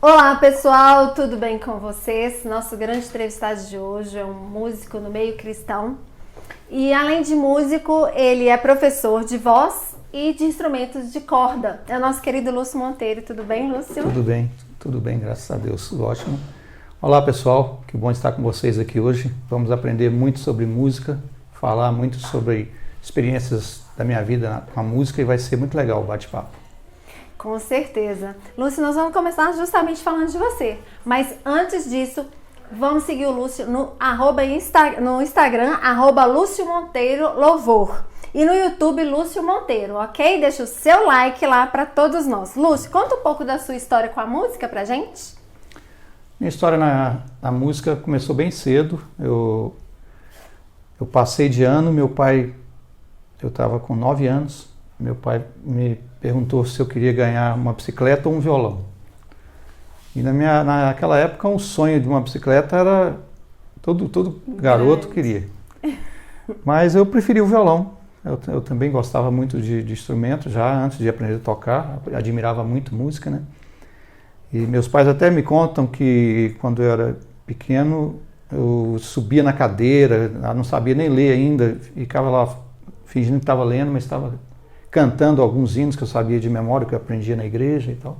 Olá pessoal, tudo bem com vocês? Nosso grande entrevistado de hoje é um músico no meio cristão e além de músico, ele é professor de voz e de instrumentos de corda. É o nosso querido Lúcio Monteiro. Tudo bem, Lúcio? Tudo bem, graças a Deus, tudo ótimo. Olá pessoal, que bom estar com vocês aqui hoje. Vamos aprender muito sobre música, falar muito sobre experiências da minha vida com a música e vai ser muito legal o bate-papo. Com certeza. Lúcio, nós vamos começar justamente falando de você. Mas antes disso, vamos seguir o Lúcio no Instagram, Lúcio Monteiro Louvor. E no YouTube, Lúcio Monteiro, ok? Deixa o seu like lá para todos nós. Lúcio, conta um pouco da sua história com a música pra gente. Minha história na música começou bem cedo. Eu passei de ano, eu estava com 9 anos, meu pai me perguntou se eu queria ganhar uma bicicleta ou um violão. E naquela época o sonho de uma bicicleta era todo garoto queria. Mas eu preferi o violão. Eu também gostava muito de instrumento já antes de aprender a tocar, admirava muito música, né? E meus pais até me contam que quando eu era pequeno eu subia na cadeira, não sabia nem ler ainda, ficava lá fingindo que estava lendo, mas estava cantando alguns hinos que eu sabia de memória, que eu aprendia na igreja e tal.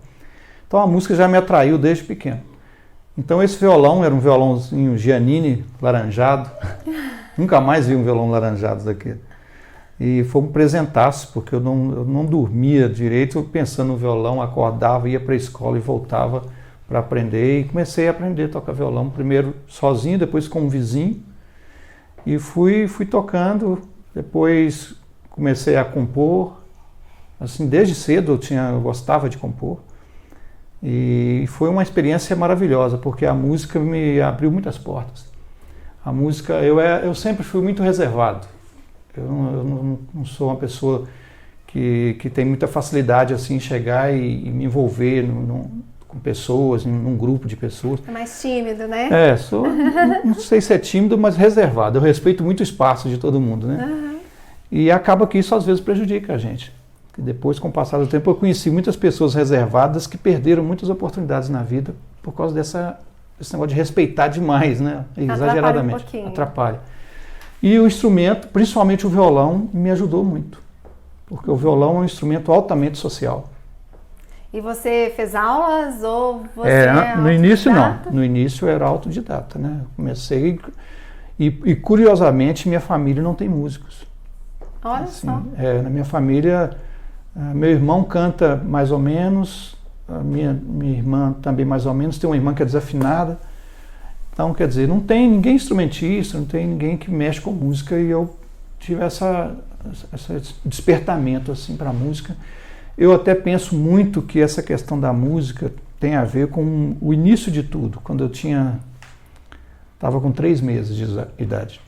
Então a música já me atraiu desde pequeno. Então esse violão era um violãozinho Giannini laranjado. Nunca mais vi um violão laranjado daquele. E foi um presentaço, porque eu não dormia direito pensando no violão, acordava, ia para a escola e voltava para aprender. E comecei a aprender a tocar violão, primeiro sozinho, depois com um vizinho. E fui tocando, depois comecei a compor. Assim, desde cedo eu gostava de compor. E foi uma experiência maravilhosa, porque a música me abriu muitas portas. A música, eu sempre fui muito reservado. Eu não sou uma pessoa que tem muita facilidade assim, em chegar e me envolver com pessoas, num grupo de pessoas. É mais tímido, né? Não sei se é tímido, mas reservado. Eu respeito muito o espaço de todo mundo, né? Uhum. E acaba que isso às vezes prejudica a gente. E depois, com o passar do tempo, eu conheci muitas pessoas reservadas que perderam muitas oportunidades na vida por causa desse negócio de respeitar demais, né? Exageradamente. Atrapalha. E o instrumento, principalmente o violão, me ajudou muito. Porque o violão é um instrumento altamente social. E você fez aulas ou você no início não. No início eu era autodidata, né? Eu comecei e curiosamente minha família não tem músicos. Olha assim, só. Na minha família, meu irmão canta mais ou menos, a minha irmã também mais ou menos, tem uma irmã que é desafinada. Então, quer dizer, não tem ninguém instrumentista, não tem ninguém que mexe com música e eu tive esse despertamento assim, para a música. Eu até penso muito que essa questão da música tem a ver com o início de tudo, quando eu estava com 3 meses de idade.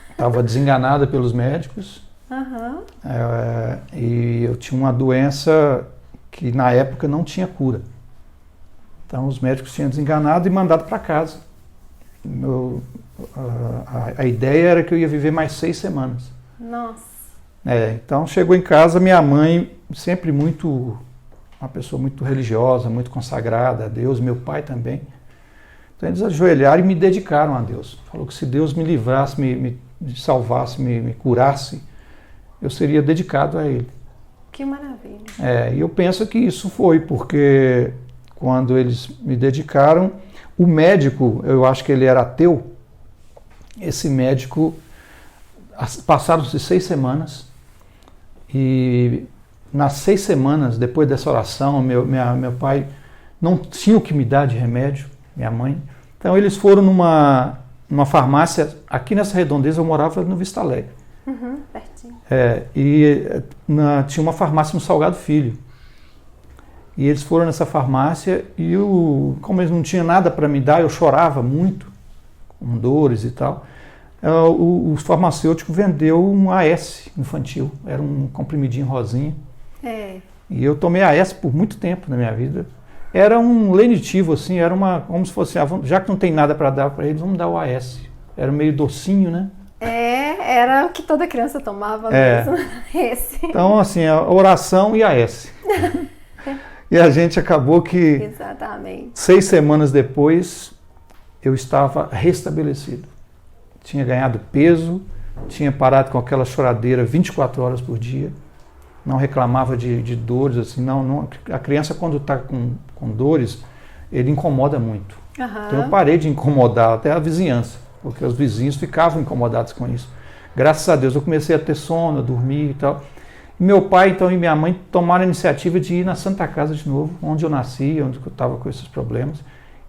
Estava desenganada pelos médicos. Uhum. E eu tinha uma doença que na época não tinha cura. Então os médicos tinham desenganado e mandado para casa. A ideia era que eu ia viver mais 6 semanas. Nossa. Então chegou em casa, minha mãe, sempre uma pessoa muito religiosa, muito consagrada a Deus, meu pai também. Então eles ajoelharam e me dedicaram a Deus. Falou que se Deus me livrasse, me salvasse, me curasse, eu seria dedicado a Ele. Que maravilha. E eu penso que isso foi, porque quando eles me dedicaram, o médico, eu acho que ele era ateu, esse médico, passaram-se 6 semanas, e nas 6 semanas, depois dessa oração, meu pai não tinha o que me dar de remédio, minha mãe. Então eles foram numa farmácia, aqui nessa redondeza eu morava no Vista Alegre. Uhum, pertinho. Tinha uma farmácia no Salgado Filho. E eles foram nessa farmácia e como eles não tinham nada para me dar, eu chorava muito, com dores e tal. O farmacêutico vendeu um AS infantil, era um comprimidinho rosinha. E eu tomei AS por muito tempo na minha vida. Era um lenitivo, assim, como se fosse, já que não tem nada para dar para eles, vamos dar o AS. Era meio docinho, né? Era o que toda criança tomava mesmo. Esse. Então, assim, a oração e AS. E a gente acabou que Exatamente. 6 semanas depois eu estava restabelecido. Tinha ganhado peso, tinha parado com aquela choradeira 24 horas por dia, não reclamava de dores, assim, não, a criança quando está com dores, ele incomoda muito. Então eu parei de incomodar até a vizinhança, porque os vizinhos ficavam incomodados com isso. Graças a Deus eu comecei a ter sono, a dormir e tal. E meu pai então, e minha mãe tomaram a iniciativa de ir na Santa Casa de novo, onde eu nasci, onde eu estava com esses problemas,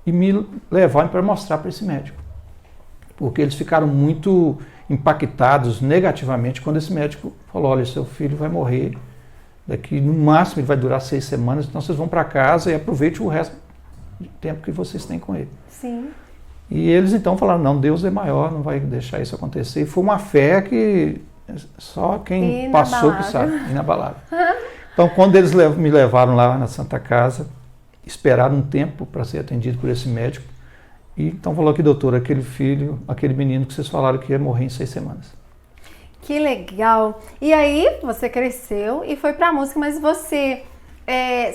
e me levaram para mostrar para esse médico. Porque eles ficaram muito impactados negativamente quando esse médico falou, olha, seu filho vai morrer, daqui no máximo ele vai durar 6 semanas, então vocês vão para casa e aproveite o resto do tempo que vocês têm com ele. Sim. E eles então falaram, não, Deus é maior, não vai deixar isso acontecer. E foi uma fé só quem passou que sabe, inabalável. Então quando eles me levaram lá na Santa Casa, esperaram um tempo para ser atendido por esse médico, e então falou aqui, doutor, aquele menino que vocês falaram que ia morrer em 6 semanas. Que legal! E aí você cresceu e foi para a música, mas você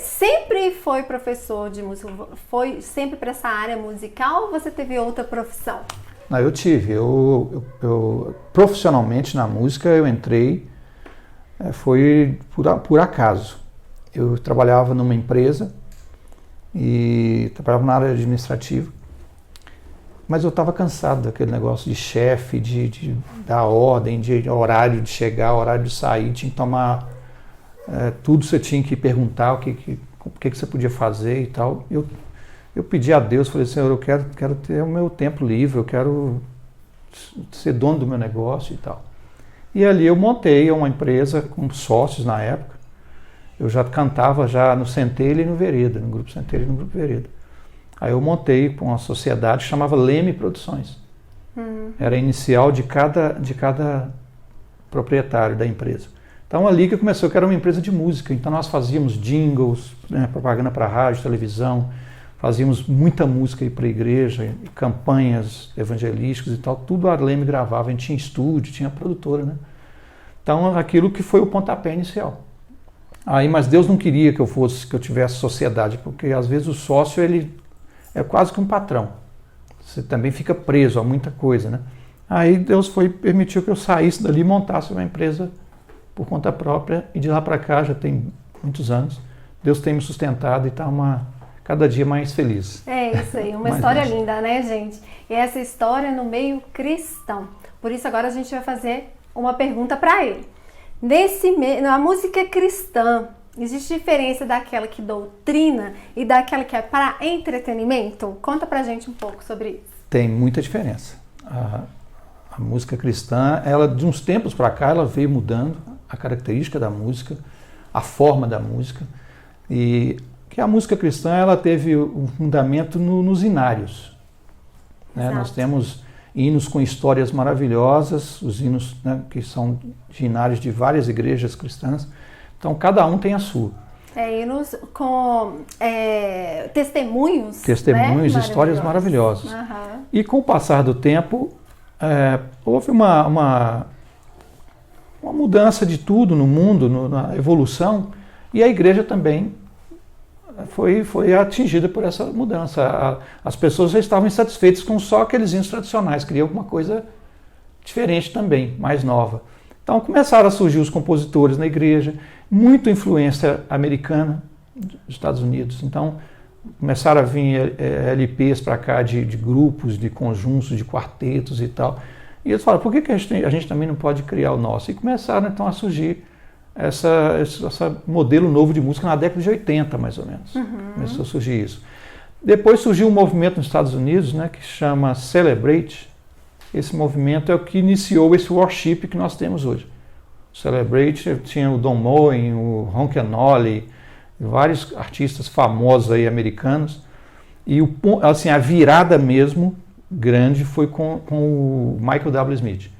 sempre foi professor de música? Foi sempre para essa área musical ou você teve outra profissão? Não, eu tive. Eu profissionalmente na música eu entrei, foi por acaso. Eu trabalhava numa empresa e trabalhava na área administrativa, mas eu estava cansado daquele negócio de chefe, de dar ordem, de horário de chegar, horário de sair, tinha que tomar tudo, você tinha que perguntar o que você podia fazer e tal. Eu pedi a Deus, falei, Senhor, eu quero ter o meu tempo livre, eu quero ser dono do meu negócio e tal. E ali eu montei uma empresa com sócios na época. Eu já cantava já no Centelha e no Vereda, no Grupo Centelha e no Grupo Vereda. Aí eu montei com uma sociedade que chamava Leme Produções. Era a inicial de cada proprietário da empresa. Então ali que começou, que era uma empresa de música. Então nós fazíamos jingles, propaganda para rádio, televisão, fazíamos muita música para a igreja, campanhas evangelísticas e tal. Tudo a Leme gravava, a gente tinha estúdio, tinha produtora, né? Então aquilo que foi o pontapé inicial. Aí, mas Deus não queria que eu tivesse sociedade, porque às vezes o sócio ele é quase que um patrão. Você também fica preso a muita coisa, né? Aí Deus permitiu que eu saísse dali e montasse uma empresa por conta própria, e de lá para cá já tem muitos anos. Deus tem me sustentado e está cada dia mais feliz. É isso aí, uma história linda, né, gente? E essa história no meio cristão. Por isso agora a gente vai fazer uma pergunta para ele. Na música cristã, existe diferença daquela que doutrina e daquela que é para entretenimento? Conta pra gente um pouco sobre isso. Tem muita diferença. A música cristã, ela de uns tempos para cá, ela veio mudando a característica da música, a forma da música, e que a música cristã ela teve um fundamento nos hinários. Né? Nós temos hinos com histórias maravilhosas, os hinos, né, que são de hinários de várias igrejas cristãs. Então, cada um tem a sua. Hinos com testemunhos. Testemunhos, né? Histórias maravilhosas. Uhum. E com o passar do tempo, houve uma mudança de tudo no mundo, na evolução, e a igreja também foi atingida por essa mudança. As pessoas já estavam insatisfeitas com só aqueles hinos tradicionais, queriam alguma coisa diferente também, mais nova. Então começaram a surgir os compositores na igreja, muita influência americana dos Estados Unidos. Então começaram a vir LPs para cá de grupos, de conjuntos, de quartetos e tal. E eles falaram, por que a gente também não pode criar o nosso? E começaram então a surgir esse modelo novo de música na década de 80, mais ou menos. Uhum. Começou a surgir isso. Depois surgiu um movimento nos Estados Unidos, né, que chama Celebrate. Esse movimento é o que iniciou esse worship que nós temos hoje. O Celebrate tinha o Don Moen, o Ron Kenoly, vários artistas famosos aí americanos. E assim, a virada mesmo grande foi com o Michael W. Smith.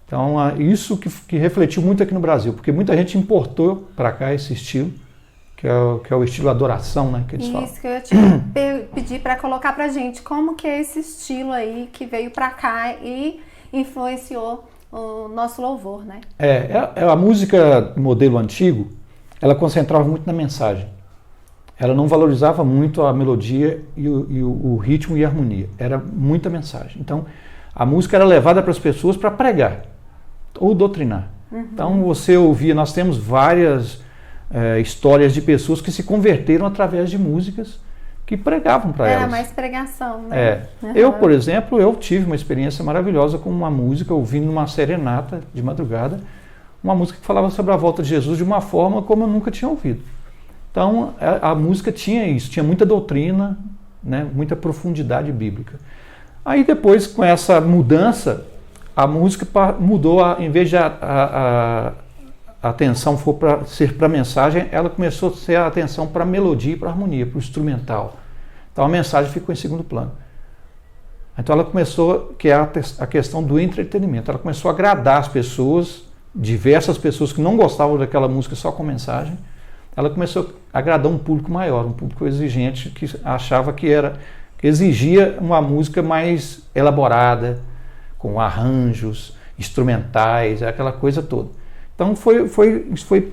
Então, isso que refletiu muito aqui no Brasil, porque muita gente importou para cá esse estilo, que é o estilo adoração, né, que eles falam. Isso que eu ia te pedir para colocar para gente, como que é esse estilo aí que veio para cá e influenciou o nosso louvor, né? A música modelo antigo, ela concentrava muito na mensagem. ela não valorizava muito a melodia e o ritmo e a harmonia. Era muita mensagem. Então, a música era levada para as pessoas para pregar ou doutrinar. Então, você ouvia, nós temos várias histórias de pessoas que se converteram através de músicas que pregavam para elas. Era mais pregação, né? Eu, por exemplo, eu tive uma experiência maravilhosa com uma música, ouvindo uma serenata de madrugada, uma música que falava sobre a volta de Jesus de uma forma como eu nunca tinha ouvido. Então, a música tinha isso, tinha muita doutrina, né, muita profundidade bíblica. Aí depois, com essa mudança, a música mudou, em vez de a atenção for ser para a mensagem, ela começou a ser a atenção para a melodia e para a harmonia, para o instrumental. Então a mensagem ficou em segundo plano. Então ela começou, que é a questão do entretenimento, ela começou a agradar as pessoas, diversas pessoas que não gostavam daquela música só com mensagem, ela começou a agradar um público maior, um público exigente, que achava que exigia uma música mais elaborada, com arranjos, instrumentais, aquela coisa toda. Então isso foi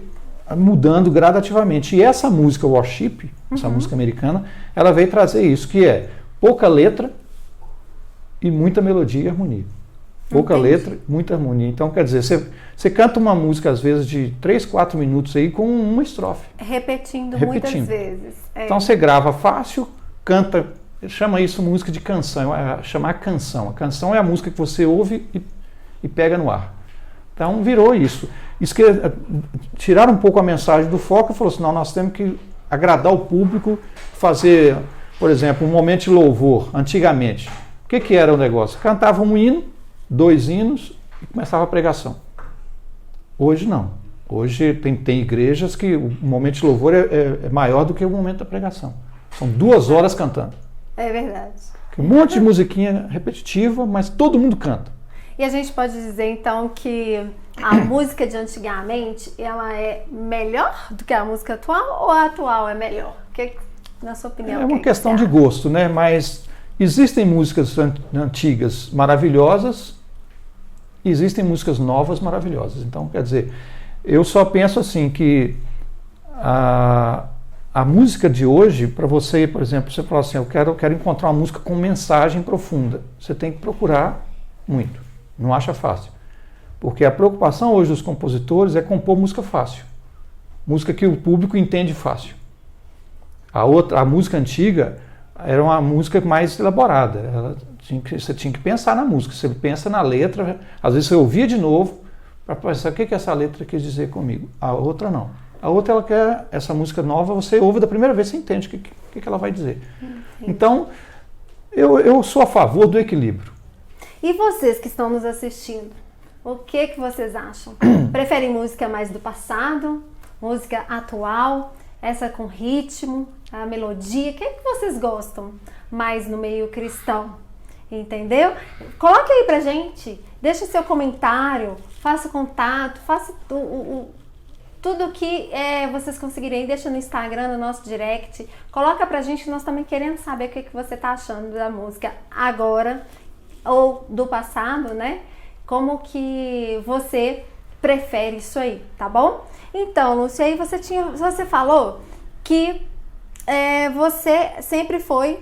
mudando gradativamente. E essa música worship, essa música americana, ela veio trazer isso, que é pouca letra e muita melodia e harmonia. Pouca letra, muita harmonia. Então, quer dizer, você canta uma música, às vezes, de 3, 4 minutos aí com uma estrofe. Repetindo. Muitas vezes. Então, você grava fácil, canta, chama isso música de canção, chamar canção. A canção é a música que você ouve e pega no ar. Então, virou isso. Tiraram um pouco a mensagem do foco e falou assim, não, nós temos que agradar o público, fazer, por exemplo, um momento de louvor, antigamente. O que era o negócio? Cantava um hino, 2 hinos e começava a pregação. Hoje não. Hoje tem igrejas que o momento de louvor é maior do que o momento da pregação. São 2 horas cantando. É verdade. Um monte de musiquinha repetitiva, mas todo mundo canta. E a gente pode dizer então que a música de antigamente, ela é melhor do que a música atual ou a atual é melhor? Na sua opinião? É uma questão de gosto, né? Mas existem músicas antigas maravilhosas e existem músicas novas maravilhosas. Então, quer dizer, eu só penso assim que a música de hoje, para você, por exemplo, você fala assim, eu quero encontrar uma música com mensagem profunda. Você tem que procurar muito. Não acha fácil. Porque a preocupação hoje dos compositores é compor música fácil. Música que o público entende fácil. A música antiga era uma música mais elaborada. Você tinha que pensar na música. Você pensa na letra, às vezes você ouvia de novo para pensar o que essa letra quis dizer comigo. A outra não. A outra, ela quer essa música nova, você ouve da primeira vez, você entende o que ela vai dizer. Então, eu sou a favor do equilíbrio. E vocês que estão nos assistindo, o que vocês acham? Preferem música mais do passado? Música atual? Essa com ritmo, a melodia? O que vocês gostam mais no meio cristão? Entendeu? Coloque aí pra gente, deixe seu comentário, faça contato, faça tudo que vocês conseguirem, deixa no Instagram, no nosso direct. Coloca pra gente, nós também queremos saber o que você tá achando da música agora ou do passado, né? Como que você prefere isso aí, tá bom? Então, Lúcia, aí você falou que você sempre foi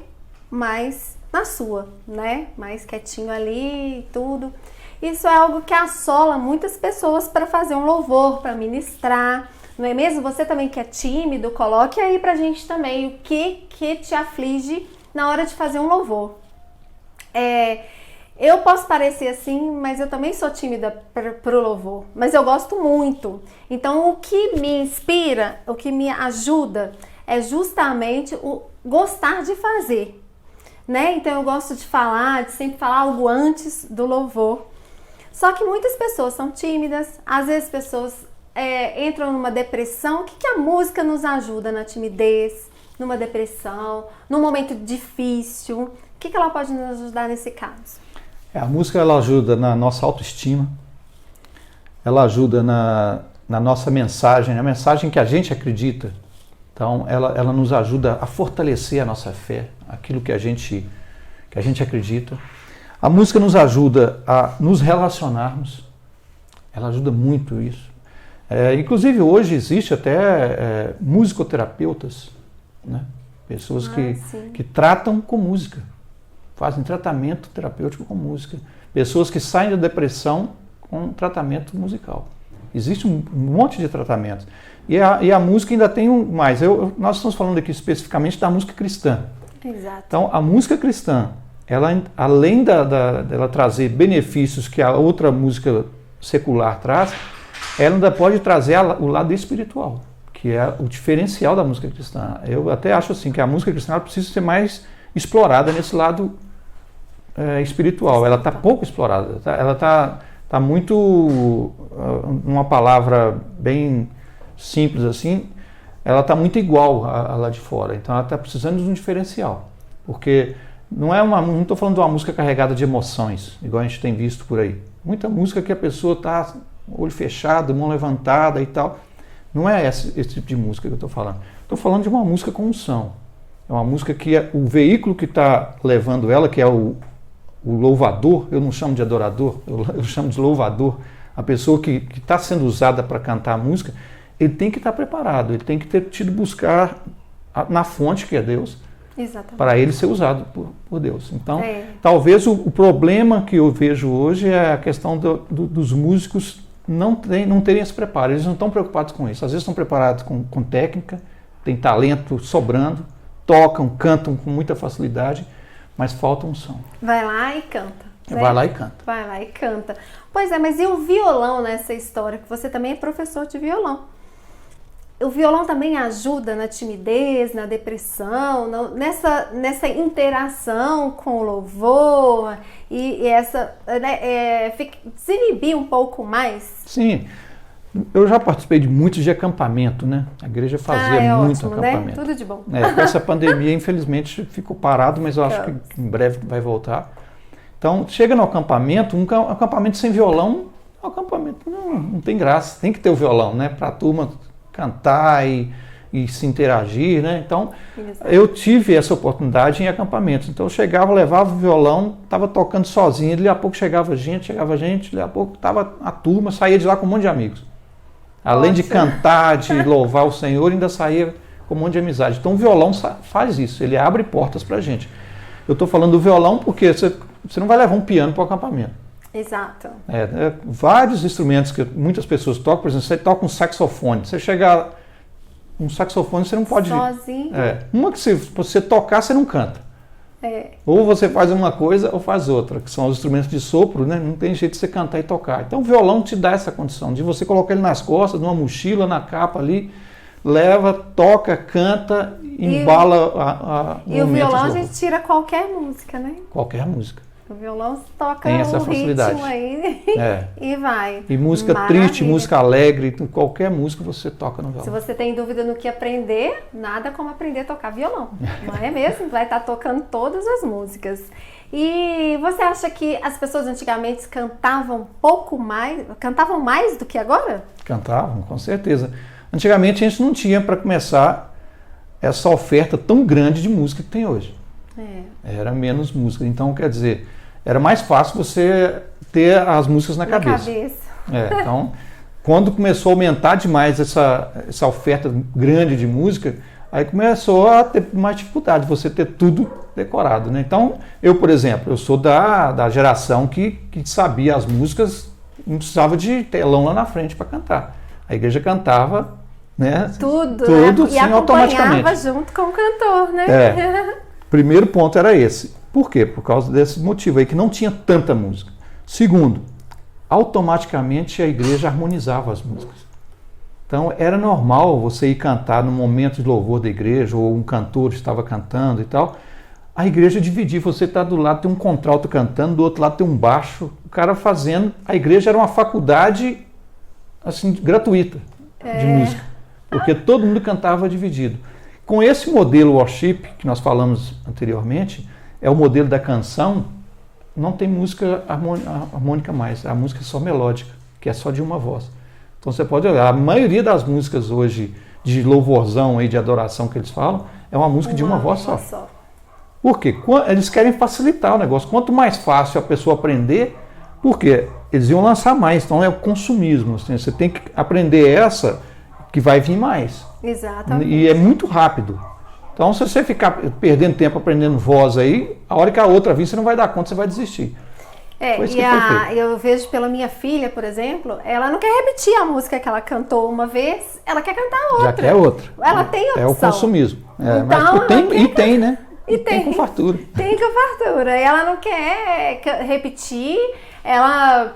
mais na sua, né? Mais quietinho ali e tudo. Isso é algo que assola muitas pessoas para fazer um louvor, para ministrar, não é mesmo? Você também que é tímido, coloque aí pra gente também o que te aflige na hora de fazer um louvor. Eu posso parecer assim, mas eu também sou tímida pro louvor, mas eu gosto muito. Então, o que me inspira, o que me ajuda é justamente o gostar de fazer, né? Então, eu gosto de sempre falar algo antes do louvor. Só que muitas pessoas são tímidas, às vezes pessoas entram numa depressão. O que a música nos ajuda na timidez, numa depressão, num momento difícil? O que ela pode nos ajudar nesse caso? A música, ela ajuda na nossa autoestima, ela ajuda na nossa mensagem, a mensagem que a gente acredita. Então, ela nos ajuda a fortalecer a nossa fé, aquilo que a gente acredita. A música nos ajuda a nos relacionarmos, ela ajuda muito isso. Inclusive, hoje existe até musicoterapeutas né? Pessoas que sim. tratam com música, fazem tratamento terapêutico com música. Pessoas que saem da depressão com tratamento musical. Existe um monte de tratamentos. E a música ainda tem mais. Nós estamos falando aqui especificamente da música cristã. Exato. Então, a música cristã, ela, além dela trazer benefícios que a outra música secular traz, ela ainda pode trazer o lado espiritual, que é o diferencial da música cristã. Eu até acho assim que a música cristã precisa ser mais explorada nesse lado espiritual. Ela está pouco explorada. Ela está muito, uma palavra bem simples assim, ela está muito igual a lá de fora. Então ela está precisando de um diferencial. Porque não estou falando de uma música carregada de emoções, igual a gente tem visto por aí. Muita música que a pessoa está olho fechado, mão levantada e tal. Não é esse tipo de música que eu estou falando. Estou falando de uma música com unção. É uma música que o veículo que está levando ela, que é o louvador, eu não chamo de adorador, eu chamo de louvador. A pessoa que está sendo usada para cantar a música, ele tem que estar preparado, ele tem que ter tido buscar na fonte, que é Deus, para ele ser usado por Deus. Então, talvez o problema que eu vejo hoje é a questão dos músicos não terem esse preparo. Eles não estão preocupados com isso. Às vezes estão preparados com técnica, têm talento sobrando, tocam, cantam com muita facilidade, mas falta unção. Vai lá e canta. Né? Vai lá e canta. Vai lá e canta. Pois é, mas e o violão nessa história? Que você também é professor de violão. O violão também ajuda na timidez, na depressão, nessa interação com o louvor e essa, desinibir um pouco mais? Sim, eu já participei de muitos de acampamento, né? A igreja fazia muito ótimo, acampamento. Né? Tudo de bom. Com essa pandemia, infelizmente, ficou parado, mas eu acho que em breve vai voltar. Então, chega no acampamento, um acampamento sem violão, um acampamento não tem graça. Tem que ter o violão, né? Para a turma cantar e se interagir, né? Então, eu tive essa oportunidade em acampamentos. Então, eu chegava, levava o violão, estava tocando sozinho, daqui a pouco chegava gente, daqui a pouco estava a turma, saía de lá com um monte de amigos. Além de cantar, de louvar o Senhor, ainda saía com um monte de amizade. Então, o violão faz isso, ele abre portas para a gente. Eu estou falando do violão porque você não vai levar um piano para o acampamento. Exato. Vários instrumentos que muitas pessoas tocam, por exemplo, você toca um saxofone. Você chegar um saxofone, você não pode... Sozinho. Uma que se você tocar, você não canta. Ou você faz uma coisa ou faz outra, que são os instrumentos de sopro, né? Não tem jeito de você cantar e tocar. Então o violão te dá essa condição de você colocar ele nas costas, numa mochila, na capa ali, leva, toca, canta, embala E o violão a gente tira qualquer música, né? Qualquer música. O violão toca tem essa facilidade. Ritmo aí e vai. E música triste, música alegre, qualquer música você toca no violão. Se você tem dúvida no que aprender, nada como aprender a tocar violão. Não é mesmo? Vai estar tocando todas as músicas. E você acha que as pessoas antigamente cantavam mais do que agora? Cantavam, com certeza. Antigamente a gente não tinha, para começar, essa oferta tão grande de música que tem hoje. Era menos música. Então, quer dizer, era mais fácil você ter as músicas na cabeça. Então, quando começou a aumentar demais essa oferta grande de música, aí começou a ter mais dificuldade, você ter tudo decorado, né? Então, eu, por exemplo, eu sou da geração que sabia as músicas, não precisava de telão lá na frente para cantar. A igreja cantava, né? Tudo sim, automaticamente. Junto com o cantor, né? Primeiro ponto era esse. Por quê? Por causa desse motivo aí, que não tinha tanta música. Segundo, automaticamente a igreja harmonizava as músicas. Então era normal você ir cantar no momento de louvor da igreja, ou um cantor estava cantando e tal, a igreja dividir, você está do lado, tem um contralto cantando, do outro lado tem um baixo, o cara fazendo. A igreja era uma faculdade assim, gratuita de música, porque todo mundo cantava dividido. Com esse modelo worship que nós falamos anteriormente, é o modelo da canção, não tem música harmônica mais, a música é só melódica, que é só de uma voz. Então você pode olhar, a maioria das músicas hoje de louvorzão aí, de adoração que eles falam, é uma música de uma voz só. Por quê? Eles querem facilitar o negócio. Quanto mais fácil a pessoa aprender, porque eles iam lançar mais, então é o consumismo. Assim, você tem que aprender essa que vai vir mais. Exatamente. E é muito rápido. Então, se você ficar perdendo tempo aprendendo voz aí, a hora que a outra vir, você não vai dar conta, você vai desistir. Eu vejo pela minha filha, por exemplo, ela não quer repetir a música que ela cantou uma vez, ela quer cantar outra. Já quer outra. Ela tem opção. É o consumismo. Então, mas tem, né? E tem com fartura. Tem com fartura. E ela não quer repetir, ela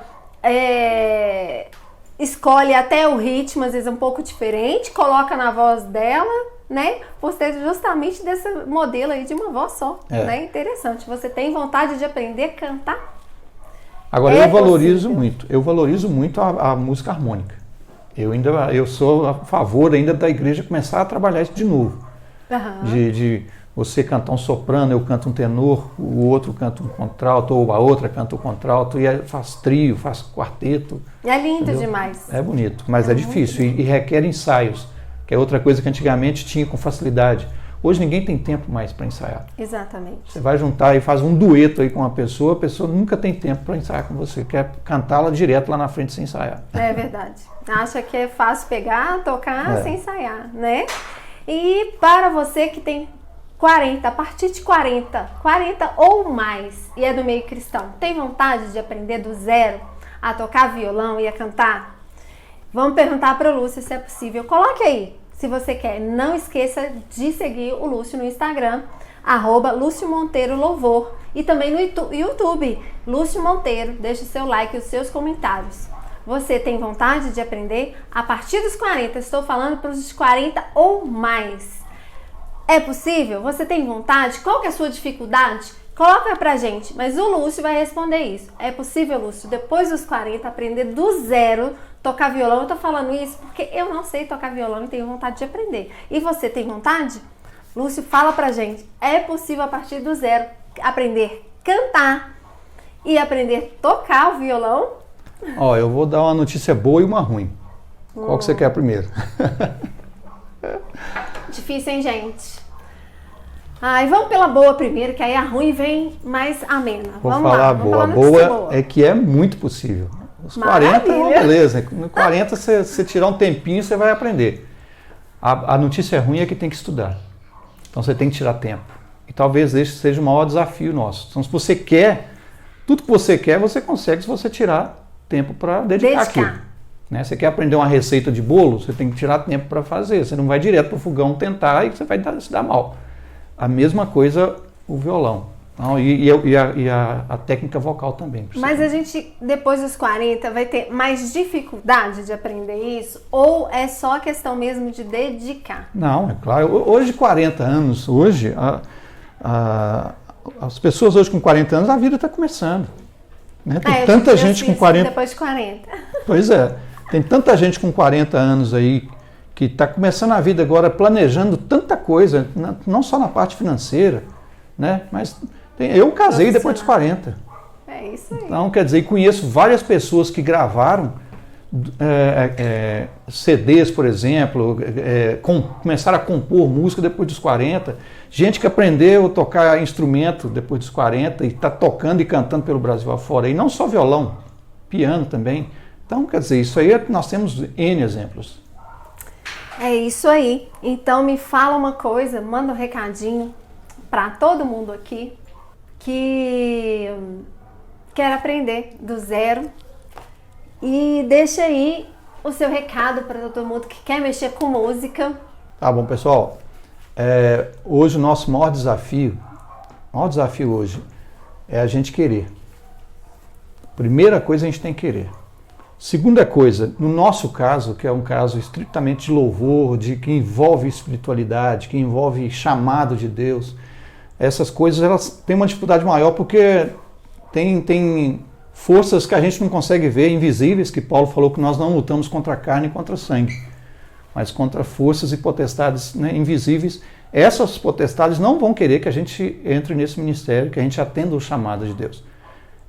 escolhe até o ritmo, às vezes um pouco diferente, coloca na voz dela, né? Por ser justamente desse modelo aí de uma voz só. Né? Interessante. Você tem vontade de aprender a cantar? Agora, eu valorizo muito a música harmônica. Eu sou a favor ainda da igreja começar a trabalhar isso de novo. De você cantar um soprano, eu canto um tenor, o outro canta um contralto, ou a outra canta um contralto, e faz trio, faz quarteto. É lindo demais. É bonito, mas é difícil e requer ensaios, que é outra coisa que antigamente tinha com facilidade. Hoje ninguém tem tempo mais para ensaiar. Exatamente. Você vai juntar e faz um dueto aí com uma pessoa, a pessoa nunca tem tempo para ensaiar com você. Quer cantá-la direto lá na frente sem ensaiar. É verdade. Acha que é fácil pegar, tocar sem ensaiar, né? E para você que tem 40, a partir de 40 ou mais, e é do meio cristão, tem vontade de aprender do zero a tocar violão e a cantar? Vamos perguntar para o Lúcio se é possível. Coloque aí. Se você quer, não esqueça de seguir o Lúcio no Instagram, @Lúcio Monteiro Louvor, e também no YouTube, Lúcio Monteiro. Deixe o seu like e os seus comentários. Você tem vontade de aprender? A partir dos 40, estou falando para os 40 ou mais. É possível? Você tem vontade? Qual que é a sua dificuldade? Coloca pra gente, mas o Lúcio vai responder isso. É possível, Lúcio, depois dos 40, aprender do zero, tocar violão? Eu tô falando isso porque eu não sei tocar violão e tenho vontade de aprender. E você tem vontade? Lúcio, fala pra gente. É possível, a partir do zero, aprender a cantar e aprender a tocar o violão? Eu vou dar uma notícia boa e uma ruim. Qual que você quer primeiro? Difícil, hein, gente? Vamos pela boa primeiro, que aí a ruim vem mais amena. Vamos falar lá. Boa. A boa é que é muito possível. Os 40 é uma beleza. No 40, você tirar um tempinho, você vai aprender. A notícia ruim é que tem que estudar. Então você tem que tirar tempo. E talvez esse seja o maior desafio nosso. Então, se você quer, tudo que você quer, você consegue se você tirar tempo para dedicar aquilo. Né? Você quer aprender uma receita de bolo, você tem que tirar tempo para fazer. Você não vai direto para o fogão tentar e você vai se dar mal. A mesma coisa o violão. A técnica vocal também. Mas a gente, depois dos 40, vai ter mais dificuldade de aprender isso? Ou é só questão mesmo de dedicar? Não, é claro. Hoje, 40 anos, as pessoas hoje com 40 anos, a vida está começando. Né? Tem tanta gente com 40... Depois de 40. Pois é. Tem tanta gente com 40 anos aí que está começando a vida agora planejando tanta coisa, não só na parte financeira, né? Mas eu casei depois dos 40. É isso aí. Então, quer dizer, conheço várias pessoas que gravaram CDs, por exemplo, começaram a compor música depois dos 40, gente que aprendeu a tocar instrumento depois dos 40 e está tocando e cantando pelo Brasil afora, e não só violão, piano também. Então, quer dizer, isso aí nós temos N exemplos. É isso aí. Então me fala uma coisa, manda um recadinho para todo mundo aqui que quer aprender do zero e deixa aí o seu recado para todo mundo que quer mexer com música. Tá bom, pessoal. Hoje o nosso maior desafio hoje é a gente querer. Primeira coisa, a gente tem que querer. Segunda coisa, no nosso caso, que é um caso estritamente de louvor, que envolve espiritualidade, que envolve chamado de Deus, essas coisas elas têm uma dificuldade maior porque tem forças que a gente não consegue ver, invisíveis, que Paulo falou que nós não lutamos contra a carne e contra o sangue, mas contra forças e potestades, né, invisíveis. Essas potestades não vão querer que a gente entre nesse ministério, que a gente atenda o chamado de Deus.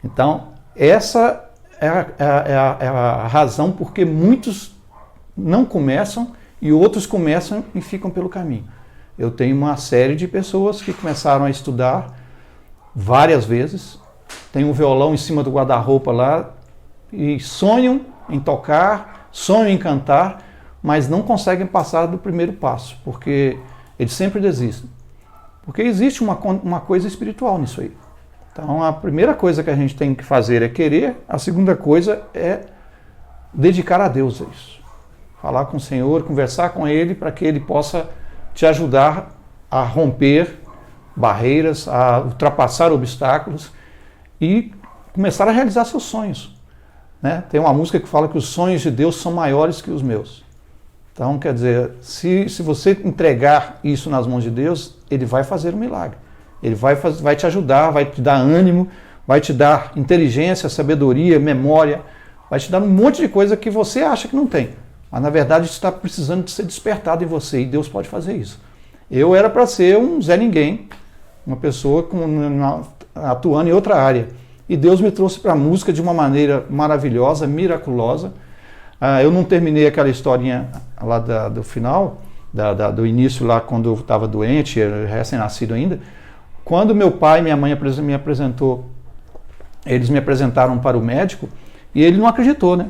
Então, essa é a razão porque muitos não começam e outros começam e ficam pelo caminho. Eu tenho uma série de pessoas que começaram a estudar várias vezes, tem um violão em cima do guarda-roupa lá e sonham em tocar, sonham em cantar, mas não conseguem passar do primeiro passo, porque eles sempre desistem. Porque existe uma coisa espiritual nisso aí. Então, a primeira coisa que a gente tem que fazer é querer, a segunda coisa é dedicar a Deus a isso. Falar com o Senhor, conversar com Ele, para que Ele possa te ajudar a romper barreiras, a ultrapassar obstáculos e começar a realizar seus sonhos. Né? Tem uma música que fala que os sonhos de Deus são maiores que os meus. Então, quer dizer, se você entregar isso nas mãos de Deus, Ele vai fazer um milagre. Ele vai te ajudar, vai te dar ânimo, vai te dar inteligência, sabedoria, memória, vai te dar um monte de coisa que você acha que não tem. Mas, na verdade, isso está precisando de ser despertado em você, e Deus pode fazer isso. Eu era para ser um Zé Ninguém, uma pessoa atuando em outra área. E Deus me trouxe para a música de uma maneira maravilhosa, miraculosa. Eu não terminei aquela historinha lá do final, do início lá, quando eu estava doente, recém-nascido ainda. Quando meu pai e minha mãe me apresentou, eles me apresentaram para o médico, e ele não acreditou, né?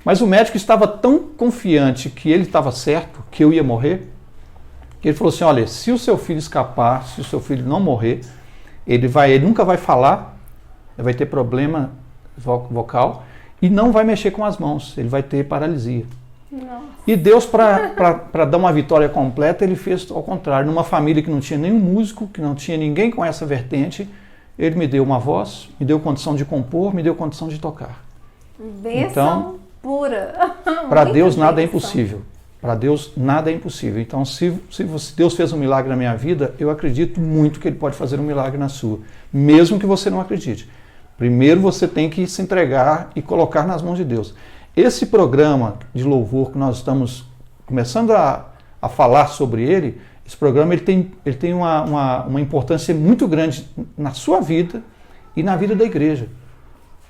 Mas o médico estava tão confiante que ele estava certo, que eu ia morrer, que ele falou assim, olha, se o seu filho escapar, se o seu filho não morrer, ele nunca vai falar, ele vai ter problema vocal e não vai mexer com as mãos, ele vai ter paralisia. Nossa. E Deus, para dar uma vitória completa, Ele fez ao contrário. Numa família que não tinha nenhum músico, que não tinha ninguém com essa vertente, Ele me deu uma voz, me deu condição de compor, me deu condição de tocar. Bênção então, pura. Para Deus nada é impossível. Para Deus nada é impossível. Então, se Deus fez um milagre na minha vida, eu acredito muito que Ele pode fazer um milagre na sua, mesmo que você não acredite. Primeiro você tem que se entregar e colocar nas mãos de Deus. Esse programa de louvor que nós estamos começando a falar sobre ele, esse programa ele tem uma importância muito grande na sua vida e na vida da igreja.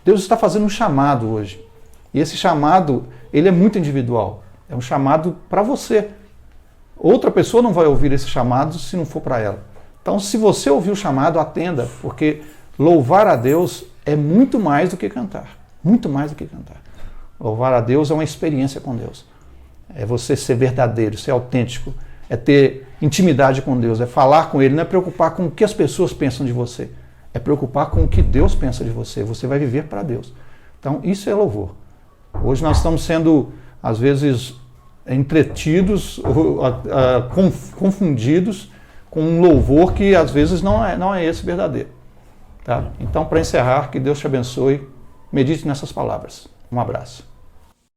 Deus está fazendo um chamado hoje. E esse chamado, ele é muito individual. É um chamado para você. Outra pessoa não vai ouvir esse chamado se não for para ela. Então, se você ouvir o chamado, atenda, porque louvar a Deus é muito mais do que cantar. Muito mais do que cantar. Louvar a Deus é uma experiência com Deus. É você ser verdadeiro, ser autêntico, é ter intimidade com Deus, é falar com Ele, não é preocupar com o que as pessoas pensam de você, é preocupar com o que Deus pensa de você. Você vai viver para Deus. Então, isso é louvor. Hoje nós estamos sendo, às vezes, entretidos, confundidos com um louvor que, às vezes, não é esse verdadeiro. Tá? Então, para encerrar, que Deus te abençoe. Medite nessas palavras. Um abraço.